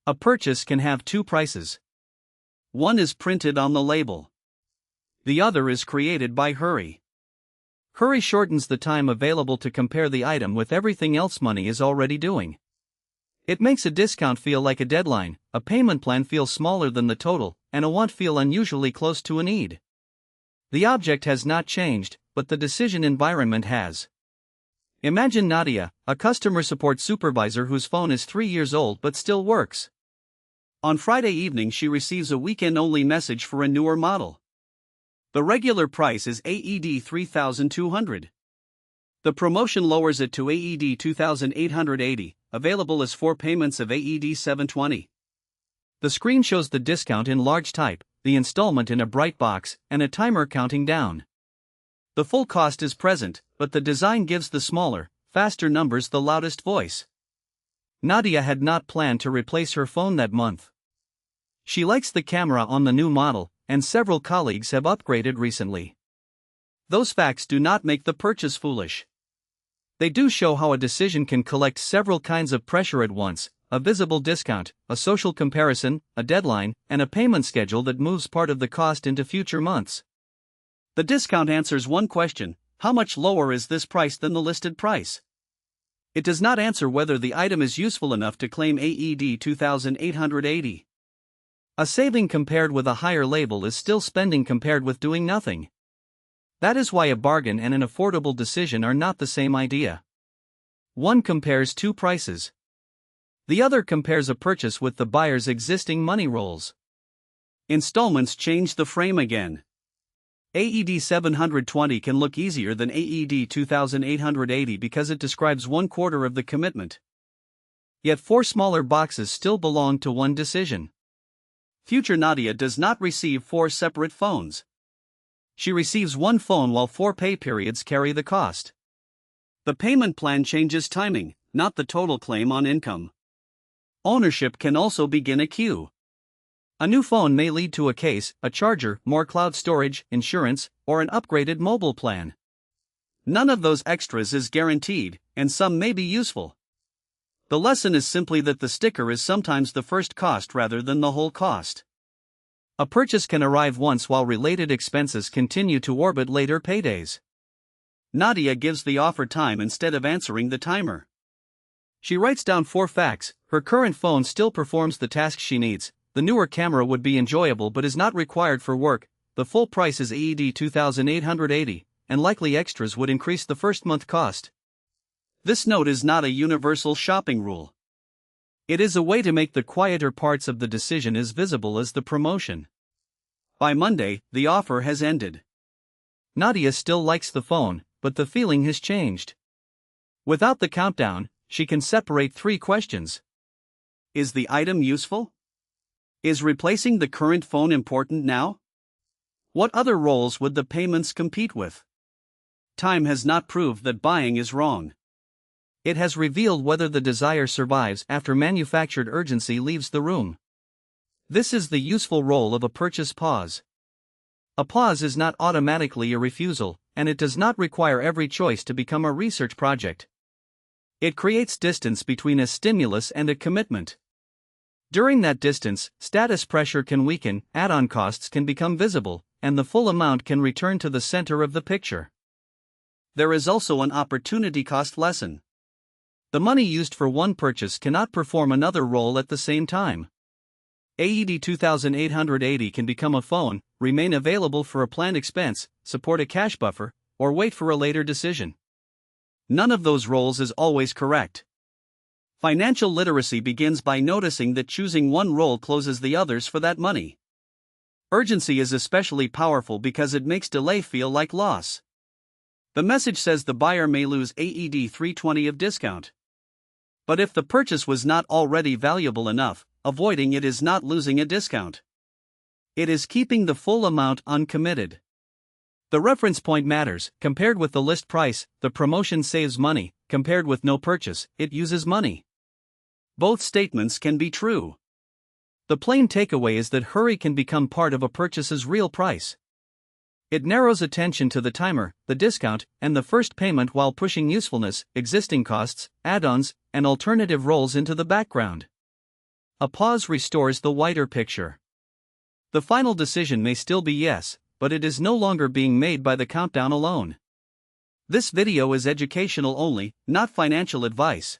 A purchase can have two prices. One is printed on the label. The other is created by Hurry. Hurry shortens the time available to compare the item with everything else money is already doing. It makes a discount feel like a deadline, a payment plan feel smaller than the total, and a want feel unusually close to a need. The object has not changed, but the decision environment has. Imagine Nadia, a customer support supervisor whose phone is 3 years old but still works. On Friday evening, she receives a weekend-only message for a newer model. The regular price is AED 3,200. The promotion lowers it to AED 2,880, available as 4 payments of AED 720. The screen shows the discount in large type, the installment in a bright box, and a timer counting down. The full cost is present, but the design gives the smaller, faster numbers the loudest voice. Nadia had not planned to replace her phone that month. She likes the camera on the new model, and several colleagues have upgraded recently. Those facts do not make the purchase foolish. They do show how a decision can collect several kinds of pressure at once: a visible discount, a social comparison, a deadline, and a payment schedule that moves part of the cost into future months. The discount answers one question: how much lower is this price than the listed price? It does not answer whether the item is useful enough to claim AED 2,880. A saving compared with a higher label is still spending compared with doing nothing. That is why a bargain and an affordable decision are not the same idea. One compares two prices. The other compares a purchase with the buyer's existing money rolls. Installments change the frame again. AED 720 can look easier than AED 2,880 because it describes 1/4 of the commitment. Yet 4 smaller boxes still belong to one decision. Future Nadia does not receive 4 separate phones. She receives one phone while 4 pay periods carry the cost. The payment plan changes timing, not the total claim on income. Ownership can also begin a queue. A new phone may lead to a case, a charger, more cloud storage, insurance, or an upgraded mobile plan. None of those extras is guaranteed, and some may be useful. The lesson is simply that the sticker is sometimes the first cost rather than the whole cost. A purchase can arrive once while related expenses continue to orbit later paydays. Nadia gives the offer time instead of answering the timer. She writes down 4 facts: her current phone still performs the tasks she needs, the newer camera would be enjoyable but is not required for work, the full price is AED 2,880, and likely extras would increase the first month cost. This note is not a universal shopping rule. It is a way to make the quieter parts of the decision as visible as the promotion. By Monday, the offer has ended. Nadia still likes the phone, but the feeling has changed. Without the countdown, she can separate 3 questions. Is the item useful? Is replacing the current phone important now? What other roles would the payments compete with? Time has not proved that buying is wrong. It has revealed whether the desire survives after manufactured urgency leaves the room. This is the useful role of a purchase pause. A pause is not automatically a refusal, and it does not require every choice to become a research project. It creates distance between a stimulus and a commitment. During that distance, status pressure can weaken, add-on costs can become visible, and the full amount can return to the center of the picture. There is also an opportunity cost lesson. The money used for one purchase cannot perform another role at the same time. AED 2,880 can become a phone, remain available for a planned expense, support a cash buffer, or wait for a later decision. None of those roles is always correct. Financial literacy begins by noticing that choosing one role closes the others for that money. Urgency is especially powerful because it makes delay feel like loss. The message says the buyer may lose AED 320 of discount. But if the purchase was not already valuable enough, avoiding it is not losing a discount. It is keeping the full amount uncommitted. The reference point matters. Compared with the list price, the promotion saves money; compared with no purchase, it uses money. Both statements can be true. The plain takeaway is that hurry can become part of a purchase's real price. It narrows attention to the timer, the discount, and the first payment while pushing usefulness, existing costs, add-ons, and alternative roles into the background. A pause restores the wider picture. The final decision may still be yes, but it is no longer being made by the countdown alone. This video is educational only, not financial advice.